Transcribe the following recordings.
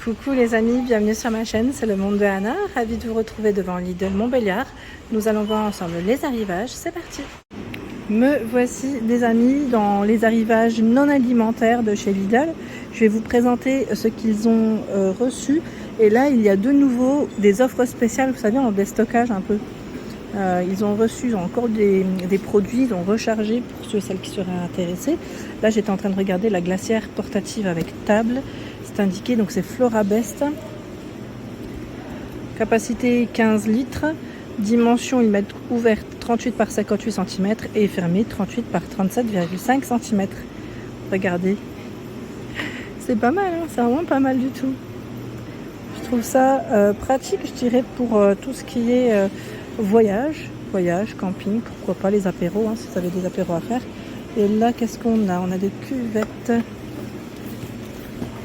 Coucou les amis, bienvenue sur ma chaîne, c'est le monde de Anna. Ravie de vous retrouver devant Lidl Montbéliard. Nous allons voir ensemble les arrivages, c'est parti. Me voici des amis dans les arrivages non alimentaires de chez Lidl. Je vais vous présenter ce qu'ils ont reçu. Et là il y a de nouveau des offres spéciales, vous savez, en déstockage un peu. Ils ont reçu encore des produits, ils ont rechargé pour ceux et celles qui seraient intéressés. Là j'étais en train de regarder la glacière portative avec table. C'est indiqué, donc c'est Florabest. Capacité 15 litres. Dimension, ils mettent ouverte 38 par 58 cm et fermée 38 par 37,5 cm. Regardez. C'est pas mal, hein, c'est vraiment pas mal du tout. Je trouve ça pratique, je dirais, pour tout ce qui est voyage, camping, pourquoi pas les apéros, hein, si vous avez des apéros à faire. Et là, qu'est-ce qu'on a? On a des cuvettes.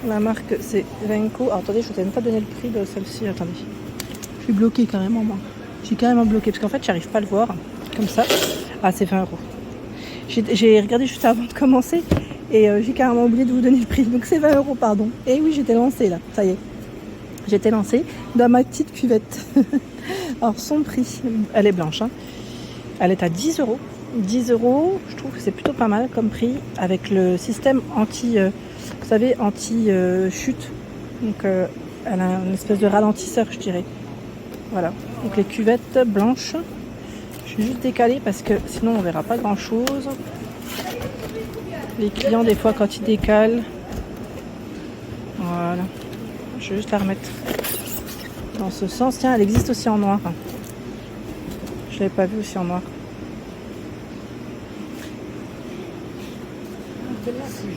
La marque, c'est Venco. Ah, attendez, je ne vous ai même pas donné le prix de celle-ci. Attendez. Je suis bloquée carrément, moi. Je suis carrément bloquée parce qu'en fait, j'arrive pas à le voir. Comme ça. Ah, c'est 20 euros. J'ai regardé juste avant de commencer et j'ai carrément oublié de vous donner le prix. Donc, c'est 20 euros, pardon. Et oui, j'étais lancée là. Ça y est. J'étais lancée dans ma petite cuvette. Alors, son prix, elle est blanche. Hein. Elle est à 10 euros. 10 euros, je trouve que c'est plutôt pas mal comme prix avec le système vous savez, anti-chute. Donc, elle a une espèce de ralentisseur, je dirais. Voilà. Donc, les cuvettes blanches. Je suis juste décalée parce que sinon, on verra pas grand-chose. Les clients, des fois, quand ils décalent. Voilà. Je vais juste la remettre dans ce sens. Tiens, elle existe aussi en noir. Je l'avais pas vu aussi en noir.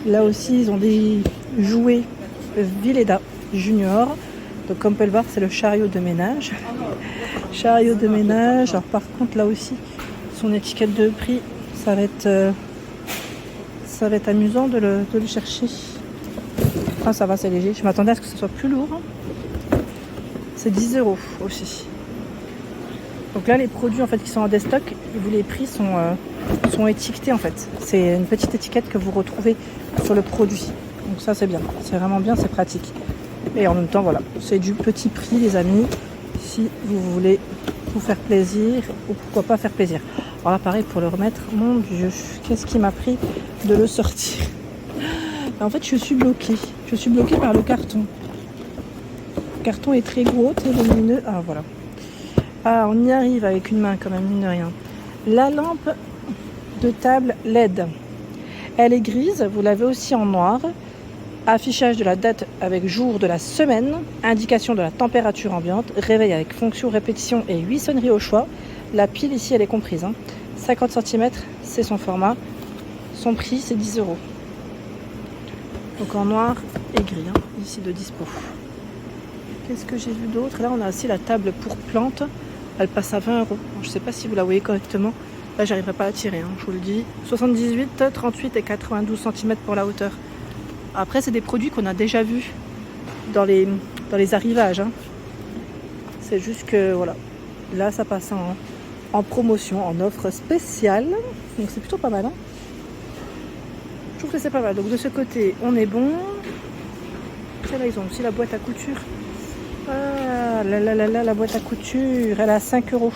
Là aussi, ils ont des jouets Villeda Junior. Donc, comme on peut le voir, c'est le chariot de ménage. Chariot de ménage. Alors, par contre, là aussi, son étiquette de prix, ça va être amusant de le chercher. Ah, ça va, c'est léger. Je m'attendais à ce que ce soit plus lourd. C'est 10 euros aussi. Donc là, les produits en fait qui sont en déstock, les prix sont étiquetés en fait. C'est une petite étiquette que vous retrouvez sur le produit. Donc ça, c'est bien. C'est vraiment bien, c'est pratique. Et en même temps, voilà, c'est du petit prix, les amis. Si vous voulez vous faire plaisir ou pourquoi pas faire plaisir. Alors là, pareil, pour le remettre, mon Dieu, qu'est-ce qui m'a pris de le sortir? En fait, je suis bloquée. Je suis bloquée par le carton. Le carton est très gros, très lumineux. Ah, voilà. Ah, on y arrive avec une main quand même, mine de rien. La lampe de table LED. Elle est grise, vous l'avez aussi en noir. Affichage de la date avec jour de la semaine. Indication de la température ambiante. Réveil avec fonction, répétition et 8 sonneries au choix. La pile ici, elle est comprise. 50 cm, c'est son format. Son prix, c'est 10 euros. Donc en noir et gris, ici de dispo. Qu'est-ce que j'ai vu d'autre? Là, on a aussi la table pour plantes. Elle passe à 20 euros. Je ne sais pas si vous la voyez correctement. Là, j'arriverai pas à la tirer, je vous le dis. 78, 38 et 92 cm pour la hauteur. Après, c'est des produits qu'on a déjà vus dans les arrivages. C'est juste que, voilà. Là, ça passe en promotion, en offre spéciale. Donc, c'est plutôt pas mal. Je trouve que c'est pas mal. Donc, de ce côté, on est bon. Tiens, là, ils ont aussi la boîte à couture. Ah la boîte à couture, elle est à 5 euros.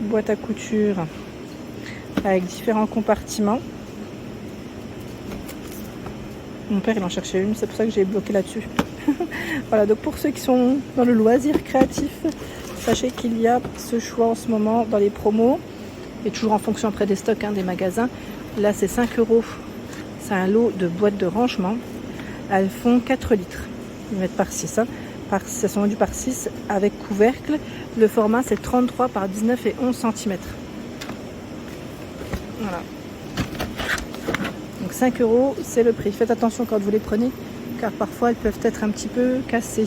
Boîte à couture avec différents compartiments. Mon père il en cherchait une, c'est pour ça que j'ai bloqué là-dessus. Voilà, donc pour ceux qui sont dans le loisir créatif, sachez qu'il y a ce choix en ce moment dans les promos et toujours en fonction après des stocks des magasins. Là c'est 5 euros. C'est un lot de boîtes de rangement. Elles font 4 litres. Ils mettent par 6. Elles sont vendues par 6 avec couvercle. Le format c'est 33 par 19 et 11 cm. Voilà. Donc 5 euros, c'est le prix. Faites attention quand vous les prenez, car parfois elles peuvent être un petit peu cassées.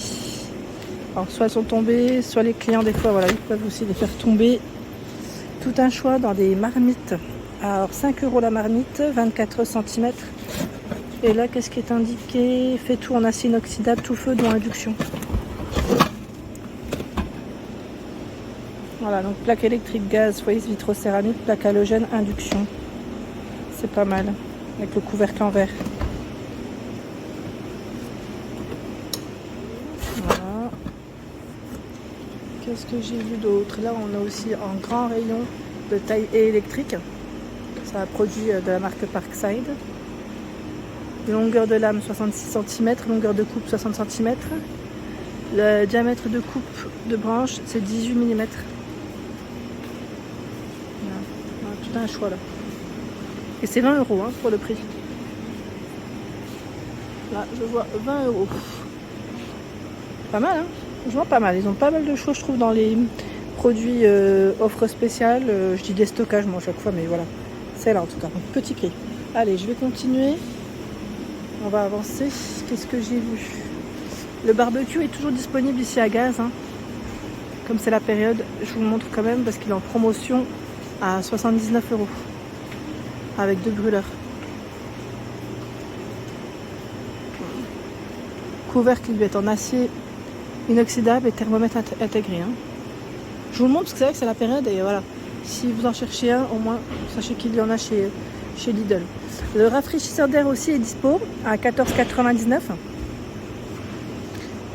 Alors soit elles sont tombées, soit les clients des fois, voilà, ils peuvent aussi les faire tomber. Tout un choix dans des marmites. Alors 5 euros la marmite, 24 cm. Et là, qu'est-ce qui est indiqué? Fait tout en acier inoxydable, tout feu, dont induction. Voilà, donc plaque électrique, gaz, foyer vitrocéramique, plaque halogène, induction. C'est pas mal, avec le couvercle en verre. Qu'est-ce que j'ai vu d'autre? Là, on a aussi un grand rayon de taille électrique. Ça a produit de la marque Parkside. Longueur de lame 66 cm, longueur de coupe 60 cm. Le diamètre de coupe de branche, c'est 18 mm. Voilà. On a tout un choix là. Et c'est 20 € hein, pour le prix. Là, je vois 20 €. Pas mal, hein? Franchement, pas mal. Ils ont pas mal de choix, je trouve, dans les produits offres spéciales. Je dis déstockage, moi, à chaque fois, mais voilà. C'est là, en tout cas. Donc, petit prix. Allez, je vais continuer. On va avancer. Qu'est-ce que j'ai vu? Le barbecue est toujours disponible ici à Gaz. Hein. Comme c'est la période, je vous montre quand même parce qu'il est en promotion à 79 € avec 2 brûleurs. Couvercle lui est en acier inoxydable et thermomètre intégré. Hein. Je vous le montre parce que c'est vrai que c'est la période et voilà. Si vous en cherchez un, au moins sachez qu'il y en a chez Lidl. Le rafraîchisseur d'air aussi est dispo à 14,99 €.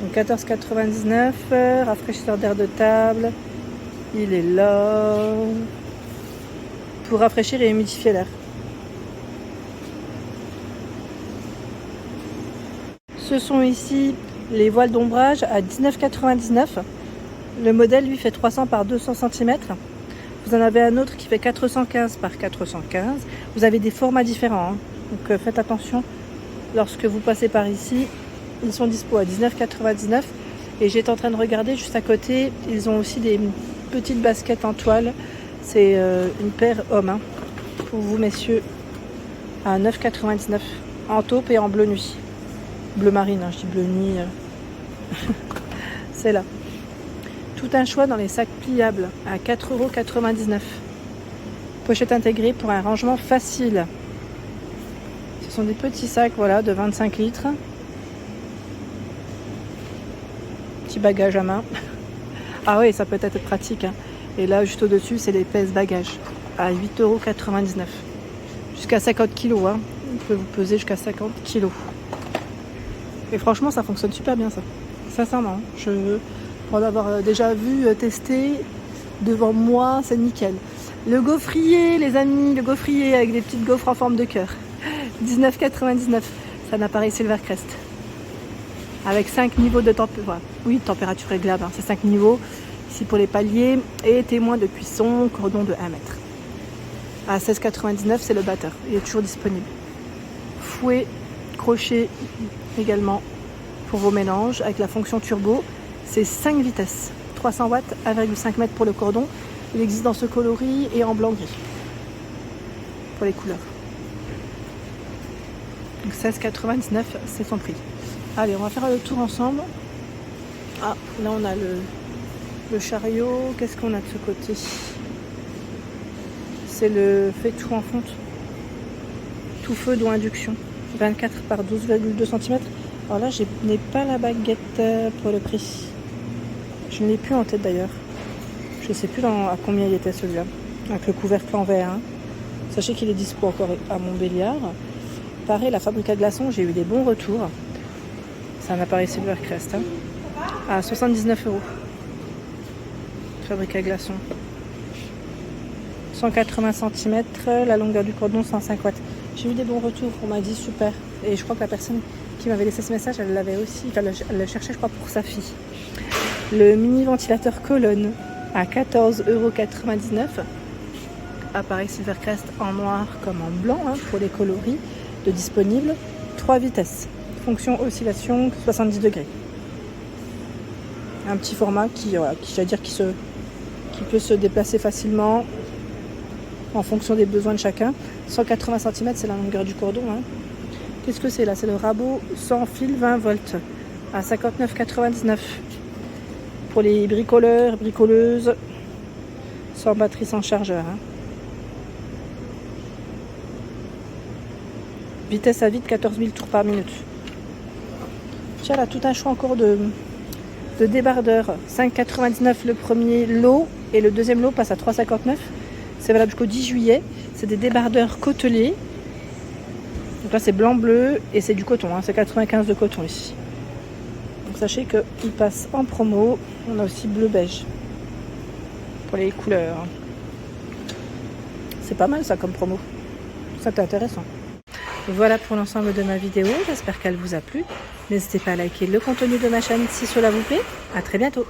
Donc 14,99 €, rafraîchisseur d'air de table, il est là pour rafraîchir et humidifier l'air. Ce sont ici les voiles d'ombrage à 19,99 €. Le modèle lui fait 300 par 200 cm. Vous en avez un autre qui fait 415 par 415. Vous avez des formats différents, hein. Donc faites attention lorsque vous passez par ici. Ils sont dispo à 19,99 € et j'étais en train de regarder juste à côté. Ils ont aussi des petites baskets en toile. C'est une paire homme hein, pour vous messieurs à 9,99 € en taupe et en bleu nuit. Bleu marine, hein, je dis bleu nuit. C'est là. Tout un choix dans les sacs pliables à 4,99 €. Pochette intégrée pour un rangement facile. Ce sont des petits sacs voilà, de 25 litres. Petit bagage à main. Ah oui, ça peut être pratique. Hein. Et là, juste au-dessus, c'est les pèse-bagages à 8,99 €. Jusqu'à 50 kg. Hein. Il peut vous peser jusqu'à 50 kg. Et franchement, ça fonctionne super bien, ça. Sincèrement, pour l'avoir déjà vu, testé devant moi, c'est nickel. Le gaufrier, les amis, le gaufrier avec des petites gaufres en forme de cœur. 19,99 €. C'est un appareil Silvercrest. Avec 5 niveaux de température. Oui, température réglable, hein. C'est 5 niveaux. Ici pour les paliers. Et témoin de cuisson, cordon de 1 mètre. À 16,99 €, c'est le batteur. Il est toujours disponible. Fouet, crochet également pour vos mélanges avec la fonction turbo. C'est 5 vitesses. 300 watts, 1,5 m pour le cordon. Il existe dans ce coloris et en blanc-gris. Pour les couleurs. Donc 16,99 €, c'est son prix. Allez, on va faire le tour ensemble. Ah, là on a le chariot. Qu'est-ce qu'on a de ce côté? C'est le fait tout en fonte. Tout feu d'eau induction. 24 par 12,2 cm. Alors là, je n'ai pas la baguette pour le prix. Je ne l'ai plus en tête d'ailleurs. Je ne sais plus à combien il était celui-là. Avec le couvercle en verre. Hein. Sachez qu'il est dispo encore à Montbéliard. Pareil, la fabrique à glaçons, j'ai eu des bons retours. C'est un appareil Silvercrest. Hein. À 79 €. Fabrique à glaçons. 180 cm, la longueur du cordon 105 watts. J'ai eu des bons retours, on m'a dit super. Et je crois que la personne qui m'avait laissé ce message, elle l'avait aussi, elle le cherchait je crois pour sa fille. Le mini ventilateur colonne à 14,99 €. Appareil Silvercrest en noir comme en blanc hein, pour les coloris de disponible. 3 vitesses. Fonction oscillation 70 degrés. Un petit format qui peut se déplacer facilement en fonction des besoins de chacun. 180 cm, c'est la longueur du cordon. Hein. Qu'est-ce que c'est là? C'est le rabot sans fil 20 volts à 59,99 € pour les bricoleurs, bricoleuses, sans batterie, sans chargeur. Hein. Vitesse à vide 14 000 tours par minute. Tiens là, tout un choix encore de débardeurs. 5,99 € le premier lot et le deuxième lot passe à 3,59 €. C'est valable jusqu'au 10 juillet. C'est des débardeurs côtelés. Donc là c'est blanc-bleu et c'est du coton. Hein. C'est 95 de coton ici. Donc sachez qu'ils passent en promo. On a aussi bleu-beige. pour les couleurs. C'est pas mal ça comme promo. Ça c'est intéressant. Voilà pour l'ensemble de ma vidéo. J'espère qu'elle vous a plu. N'hésitez pas à liker le contenu de ma chaîne si cela vous plaît. À très bientôt.